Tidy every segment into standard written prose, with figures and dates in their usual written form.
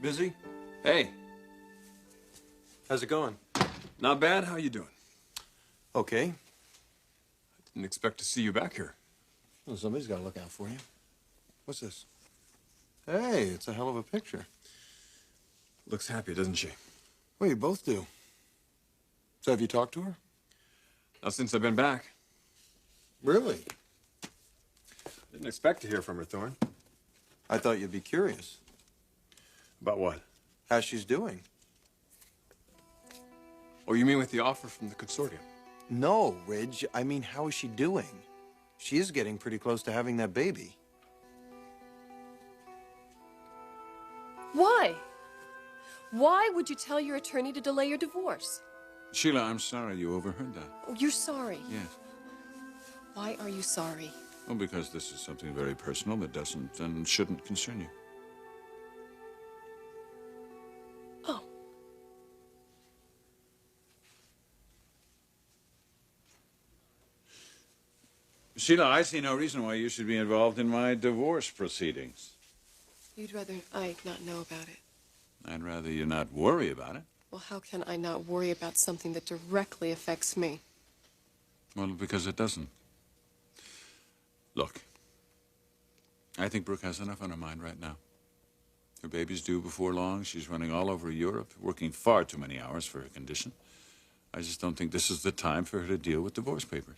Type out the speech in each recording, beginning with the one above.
Busy? Hey. How's it going? Not bad. How you doing? Okay. I didn't expect to see you back here. Well, somebody's got to look out for you. What's this? Hey, it's a hell of a picture. Looks happy, doesn't she? Well, you both do. So have you talked to her? Not since I've been back. Really? Didn't expect to hear from her, Thorne. I thought you'd be curious. About what? How she's doing. Oh, you mean with the offer from the consortium? No, Ridge. I mean, how is she doing? She is getting pretty close to having that baby. Why? Why would you tell your attorney to delay your divorce? Sheila, I'm sorry you overheard that. Oh, you're sorry. Yes. Why are you sorry? Well, because this is something very personal that doesn't and shouldn't concern you. Oh. Sheila, I see no reason why you should be involved in my divorce proceedings. You'd rather I not know about it. I'd rather you not worry about it. Well, how can I not worry about something that directly affects me? Well, because it doesn't. Look, I think Brooke has enough on her mind right now. Her baby's due before long. She's running all over Europe, working far too many hours for her condition. I just don't think this is the time for her to deal with divorce papers.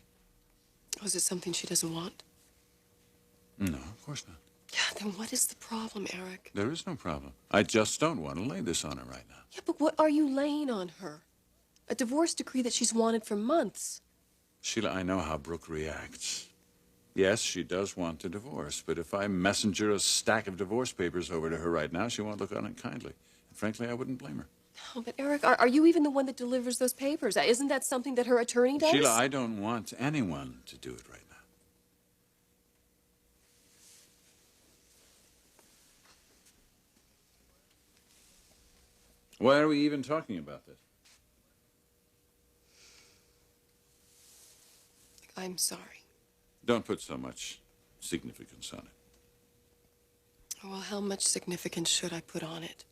Oh, is it something she doesn't want? No, of course not. Yeah, then what is the problem, Eric? There is no problem. I just don't want to lay this on her right now. Yeah, but what are you laying on her? A divorce decree that she's wanted for months. Sheila, I know how Brooke reacts. Yes, she does want a divorce, but if I messenger a stack of divorce papers over to her right now, she won't look on it kindly. And frankly, I wouldn't blame her. No, but Eric, are you even the one that delivers those papers? Isn't that something that her attorney does? Sheila, I don't want anyone to do it right now. Why are we even talking about this? I'm sorry. Don't put so much significance on it. Well, how much significance should I put on it?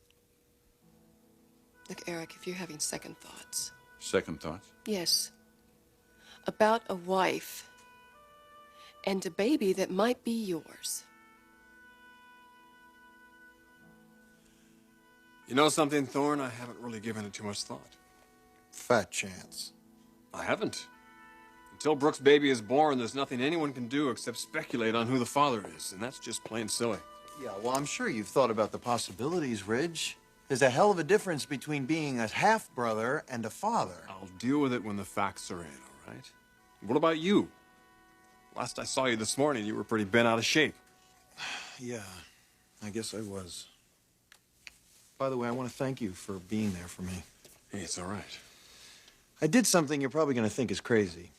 Look, Eric, if you're having second thoughts. Second thoughts? Yes. About a wife and a baby that might be yours. You know something, Thorne? I haven't really given it too much thought. Fat chance. I haven't. Until Brooke's baby is born, there's nothing anyone can do except speculate on who the father is, and that's just plain silly. Yeah, well, I'm sure you've thought about the possibilities, Ridge. There's a hell of a difference between being a half-brother and a father. I'll deal with it when the facts are in, all right? What about you? Last I saw you this morning, you were pretty bent out of shape. Yeah, I guess I was. By the way, I want to thank you for being there for me. Hey, it's all right. I did something you're probably going to think is crazy.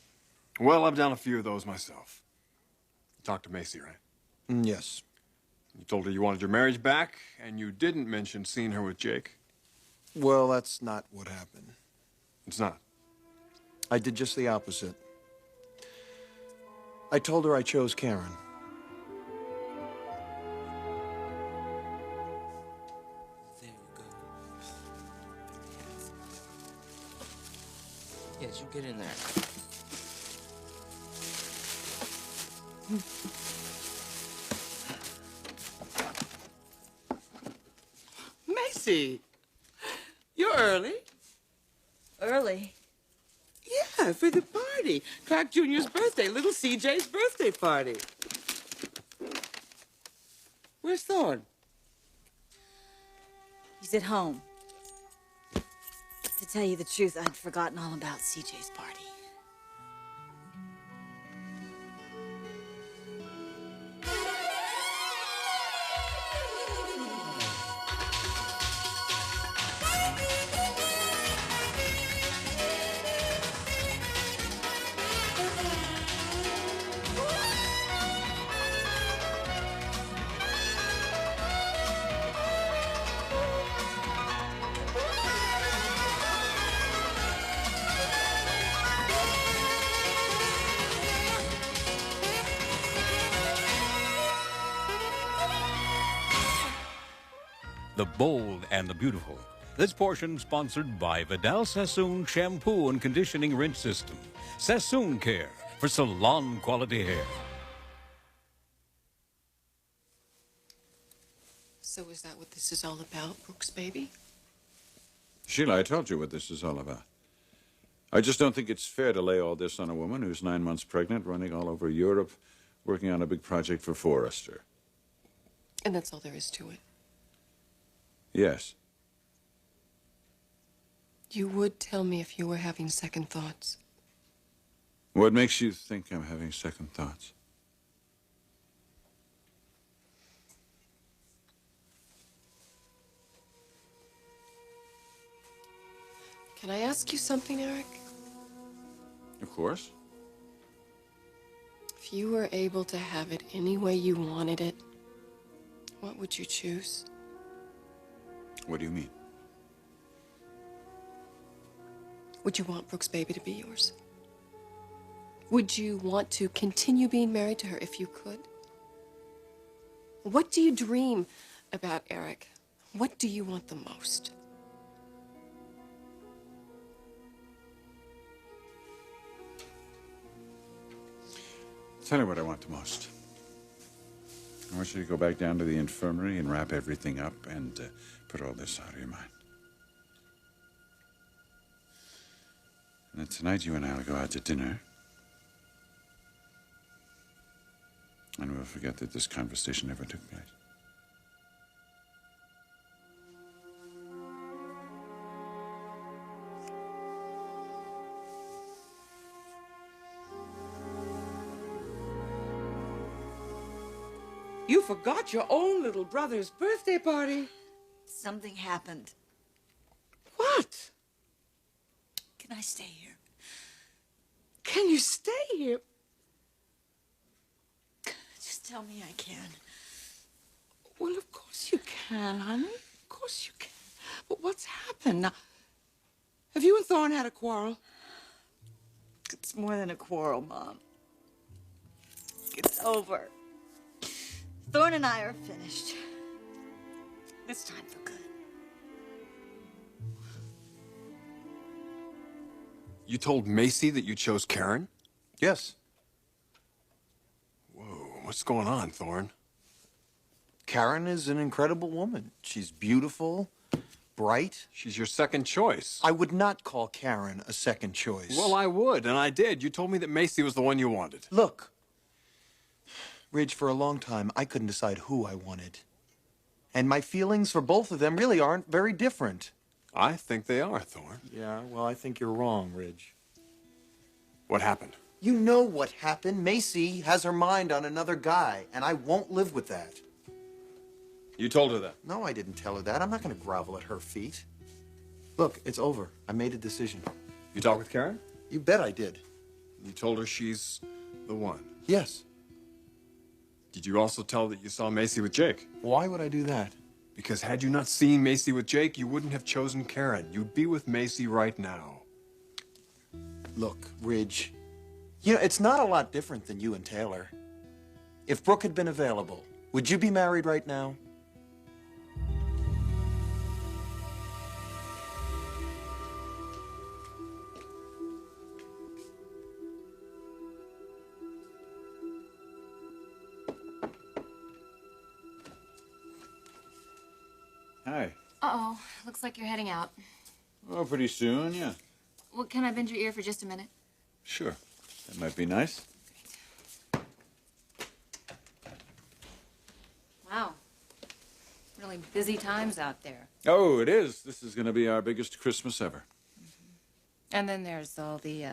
Well, I've done a few of those myself. You talked to Macy, right? Yes. You told her you wanted your marriage back, and you didn't mention seeing her with Jake. Well, that's not what happened. It's not. I did just the opposite. I told her I chose Karen. There you go. Yes, you get in there. Macy, you're early. Early? Yeah, for the party. Clark Jr.'s birthday, little CJ's birthday party. Where's Thorne? He's at home. To tell you the truth, I'd forgotten all about CJ's party. the bold and the beautiful. This portion sponsored by Vidal Sassoon Shampoo and Conditioning Rinse System. Sassoon Care for salon quality hair. So is that what this is all about, Brooks, baby? Sheila, I told you what this is all about. I just don't think it's fair to lay all this on a woman who's 9 months pregnant, running all over Europe, working on a big project for Forrester. And that's all there is to it. Yes. You would tell me if you were having second thoughts. What makes you think I'm having second thoughts? Can I ask you something, Eric? Of course. If you were able to have it any way you wanted it, what would you choose? What do you mean? Would you want Brooks' baby to be yours? Would you want to continue being married to her if you could? What do you dream about, Eric? What do you want the most? Tell you what I want the most. I want you to go back down to the infirmary and wrap everything up and put all this out of your mind. And then tonight you and I will go out to dinner. And we'll forget that this conversation ever took place. You forgot your own little brother's birthday party. Something happened. What? Can I stay here? Can you stay here? Just tell me I can. Well, of course you can, honey. Of course you can. But what's happened? Now, have you and Thorne had a quarrel? It's more than a quarrel, Mom. It's over. Thorne and I are finished. This time for good. You told Macy that you chose Karen? Yes. Whoa, what's going on, Thorne? Karen is an incredible woman. She's beautiful, bright. She's your second choice. I would not call Karen a second choice. Well, I would, and I did. You told me that Macy was the one you wanted. Look, Ridge, for a long time, I couldn't decide who I wanted. And my feelings for both of them really aren't very different. I think they are, Thorne. Yeah, well, I think you're wrong, Ridge. What happened? You know what happened. Macy has her mind on another guy, and I won't live with that. You told her that? No, I didn't tell her that. I'm not going to grovel at her feet. Look, it's over. I made a decision. You talked with Karen? You bet I did. You told her she's the one. Yes. Did you also tell her that you saw Macy with Jake? Why would I do that? Because had you not seen Macy with Jake, you wouldn't have chosen Karen. You'd be with Macy right now. Look, Ridge, you know, it's not a lot different than you and Taylor. If Brooke had been available, would you be married right now? Hi. Uh-oh. Looks like you're heading out. Oh, pretty soon, yeah. Well, can I bend your ear for just a minute? Sure. That might be nice. Wow. Really busy times out there. Oh, it is. This is going to be our biggest Christmas ever. And then there's all the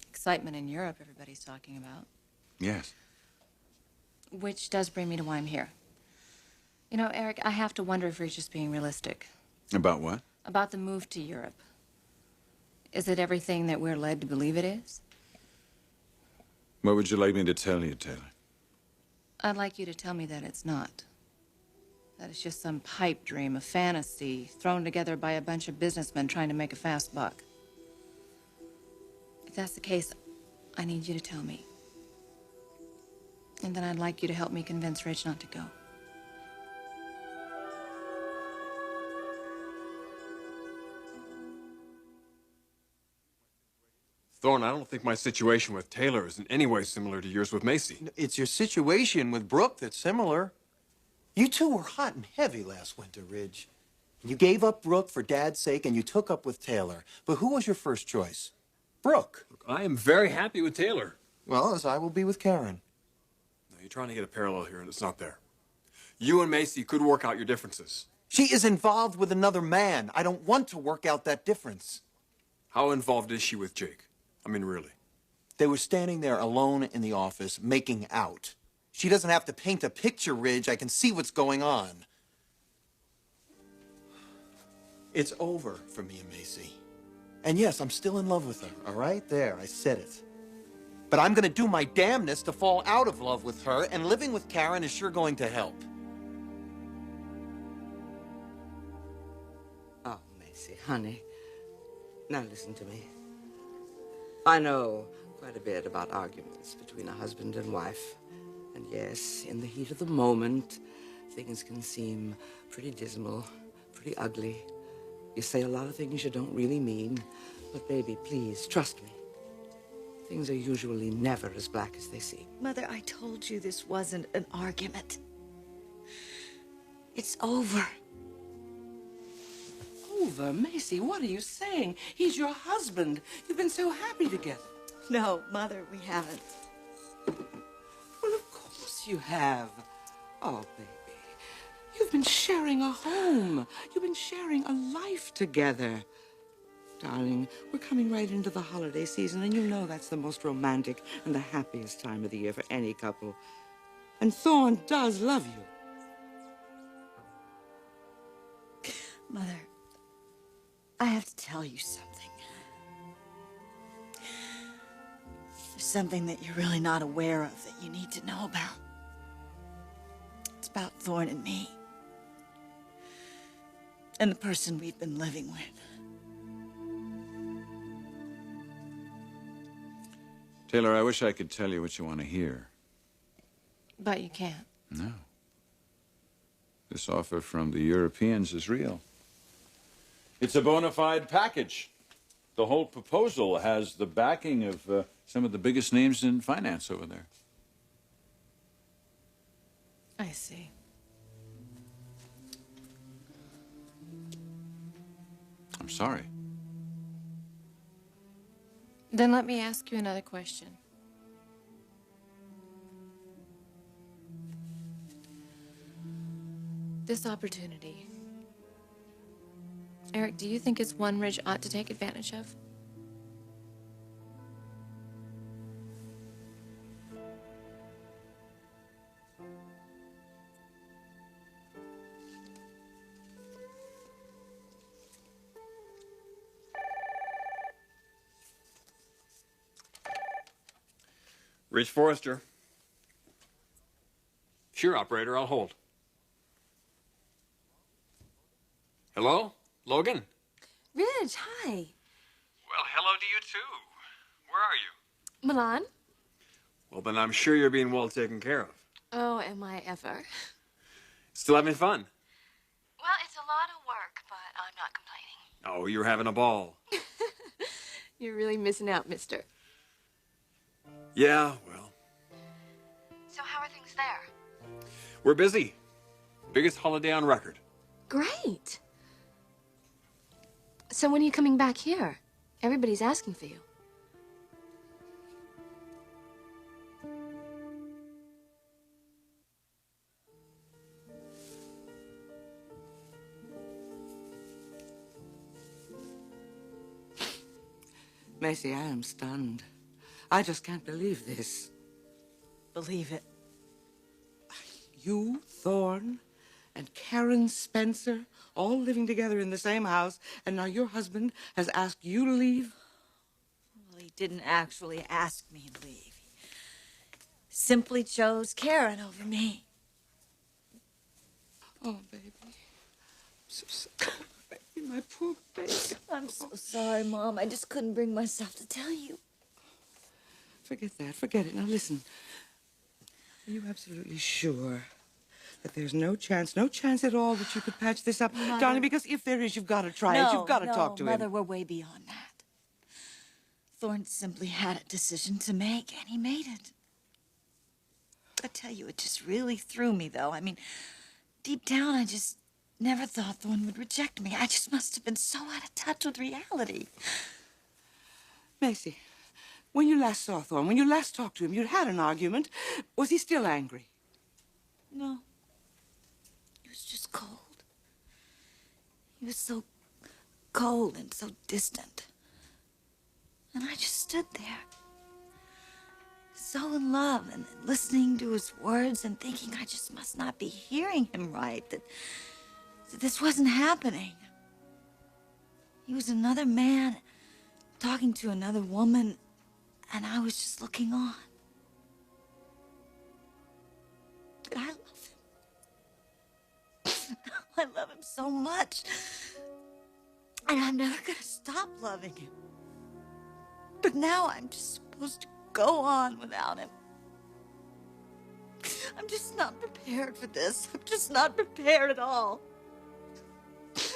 excitement in Europe everybody's talking about. Yes. Which does bring me to why I'm here. You know, Eric, I have to wonder if you're just being realistic. About what? About the move to Europe. Is it everything that we're led to believe it is? What would you like me to tell you, Taylor? I'd like you to tell me that it's not. That it's just some pipe dream, a fantasy, thrown together by a bunch of businessmen trying to make a fast buck. If that's the case, I need you to tell me. And then I'd like you to help me convince Ridge not to go. Thorne, I don't think my situation with Taylor is in any way similar to yours with Macy. It's your situation with Brooke that's similar. You two were hot and heavy last winter, Ridge. You gave up Brooke for Dad's sake, and you took up with Taylor. But who was your first choice? Brooke. Look, I am very happy with Taylor. Well, as I will be with Karen. No, you're trying to get a parallel here, and it's not there. You and Macy could work out your differences. She is involved with another man. I don't want to work out that difference. How involved is she with Jake? I mean, really. They were standing there alone in the office, making out. She doesn't have to paint a picture, Ridge. I can see what's going on. It's over for me and Macy. And yes, I'm still in love with her, all right? There, I said it. But I'm gonna do my damnedest to fall out of love with her, and living with Karen is sure going to help. Oh, Macy, honey. Now listen to me. I know quite a bit about arguments between a husband and wife. And yes, in the heat of the moment, things can seem pretty dismal, pretty ugly. You say a lot of things you don't really mean. But baby, please, trust me. Things are usually never as black as they seem. Mother, I told you this wasn't an argument. It's over. Over? Macy, what are you saying? He's your husband. You've been so happy together. No, Mother, we haven't. Well, of course you have. Oh, baby. You've been sharing a home. You've been sharing a life together. Darling, we're coming right into the holiday season, and you know that's the most romantic and the happiest time of the year for any couple. And Thorne does love you. Mother, I have to tell you something. There's something that you're really not aware of that you need to know about. It's about Thorne and me. And the person we've been living with. Taylor, I wish I could tell you what you want to hear. But you can't. No. This offer from the Europeans is real. It's a bona fide package. The whole proposal has the backing of some of the biggest names in finance over there. I see. I'm sorry. Then let me ask you another question. This opportunity. Eric, do you think it's one Ridge ought to take advantage of? Ridge Forrester. Sure, operator, I'll hold. Hello? Logan? Ridge, hi. Well, hello to you, too. Where are you? Milan? Well, then I'm sure you're being well taken care of. Oh, am I ever? Still having fun? Well, it's a lot of work, but I'm not complaining. Oh, you're having a ball. You're really missing out, mister. Yeah, well. So how are things there? We're busy. Biggest holiday on record. Great. So when are you coming back here? Everybody's asking for you. Macy, I am stunned. I just can't believe this. Believe it. You, Thorne, and Karen Spencer, all living together in the same house, and now your husband has asked you to leave? Well, he didn't actually ask me to leave. He simply chose Karen over me. Oh, baby. I'm so sorry. Baby, my poor baby. I'm so sorry, Mom. I just couldn't bring myself to tell you. Forget that. Forget it. Now, listen. Are you absolutely sure that there's no chance at all that you could patch this up? Mother. Darling, because if there is, you've got to try it. You've got to talk to him. Mother, we're way beyond that. Thorne simply had a decision to make, and he made it. I tell you, it just really threw me, though. I mean, deep down, I just never thought Thorne would reject me. I just must have been so out of touch with reality. Macy, when you last saw Thorne, when you last talked to him, you'd had an argument. Was he still angry? No. He was just cold. He was so cold and so distant. And I just stood there, so in love, and listening to his words and thinking I just must not be hearing him right, that this wasn't happening. He was another man talking to another woman, and I was just looking on. But I love him. I love him so much. And I'm never gonna stop loving him. But now I'm just supposed to go on without him. I'm just not prepared for this. I'm just not prepared at all. Shh,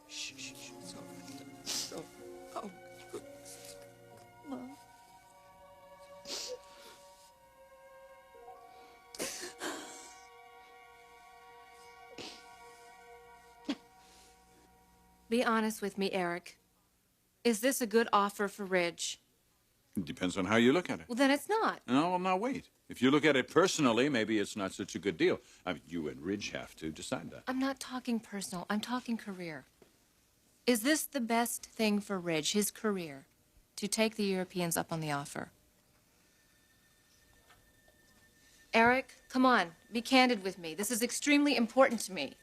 shh, shh. It's all right. It's all right. Oh, good. Mom. Be honest with me, Eric. Is this a good offer for Ridge? It depends on how you look at it. Well, then it's not. No, well, now wait. If you look at it personally, maybe it's not such a good deal. I mean, you and Ridge have to decide that. I'm not talking personal. I'm talking career. Is this the best thing for Ridge, his career, to take the Europeans up on the offer? Eric, come on. Be candid with me. This is extremely important to me.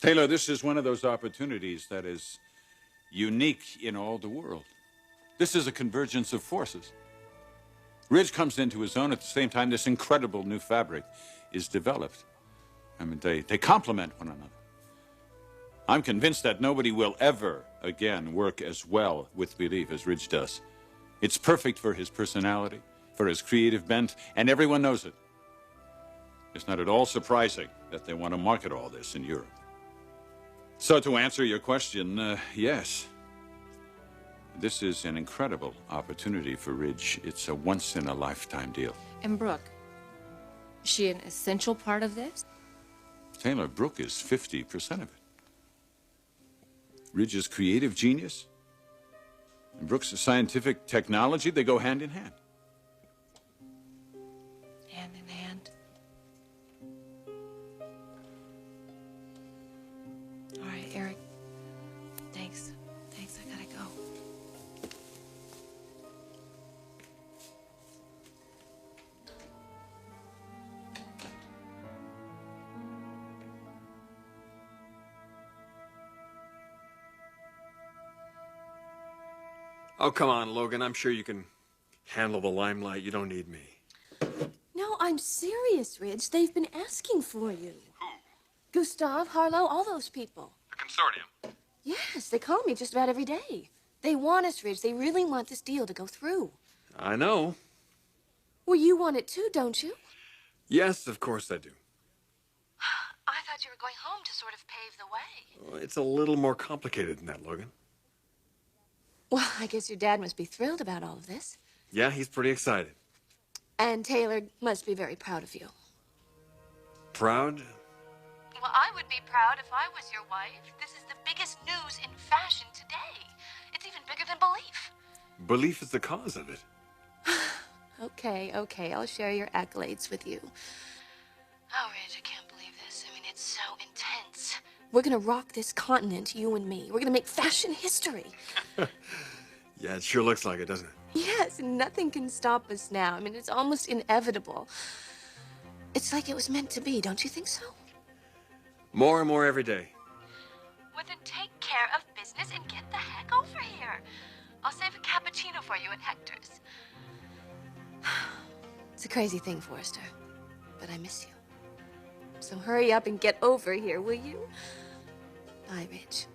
Taylor, this is one of those opportunities that is unique in all the world. This is a convergence of forces. Ridge comes into his own at the same time this incredible new fabric is developed. I mean, they complement one another. I'm convinced that nobody will ever again work as well with belief as Ridge does. It's perfect for his personality, for his creative bent, and everyone knows it. It's not at all surprising that they want to market all this in Europe. So to answer your question, yes. This is an incredible opportunity for Ridge. It's a once-in-a-lifetime deal. And Brooke, is she an essential part of this? Taylor, Brooke is 50% of it. Ridge's creative genius and Brooke's scientific technology, they go hand in hand. Hand in hand. All right, Eric. Thanks. Thanks, I gotta go. Oh, come on, Logan. I'm sure you can handle the limelight. You don't need me. No, I'm serious, Ridge. They've been asking for you. Who? Gustav, Harlow, all those people. The consortium. Yes, they call me just about every day. They want us, Ridge. They really want this deal to go through. I know. Well, you want it too, don't you? Yes, of course I do. I thought you were going home to sort of pave the way. Well, it's a little more complicated than that, Logan. Well, I guess your dad must be thrilled about all of this. Yeah, he's pretty excited. And Taylor must be very proud of you. Proud? Well, I would be proud if I was your wife. This is the biggest news in fashion today. It's even bigger than belief. Belief is the cause of it. Okay, I'll share your accolades with you. Oh, Ridge, I can't believe this. I mean, it's so intense. We're gonna rock this continent, you and me. We're gonna make fashion history. Yeah, it sure looks like it, doesn't it? Yes, nothing can stop us now. I mean, it's almost inevitable. It's like it was meant to be, don't you think so? More and more every day. Well, then take care of business and get the heck over here. I'll save a cappuccino for you at Hector's. It's a crazy thing, Forrester, but I miss you. So hurry up and get over here, will you? Bye, Ridge.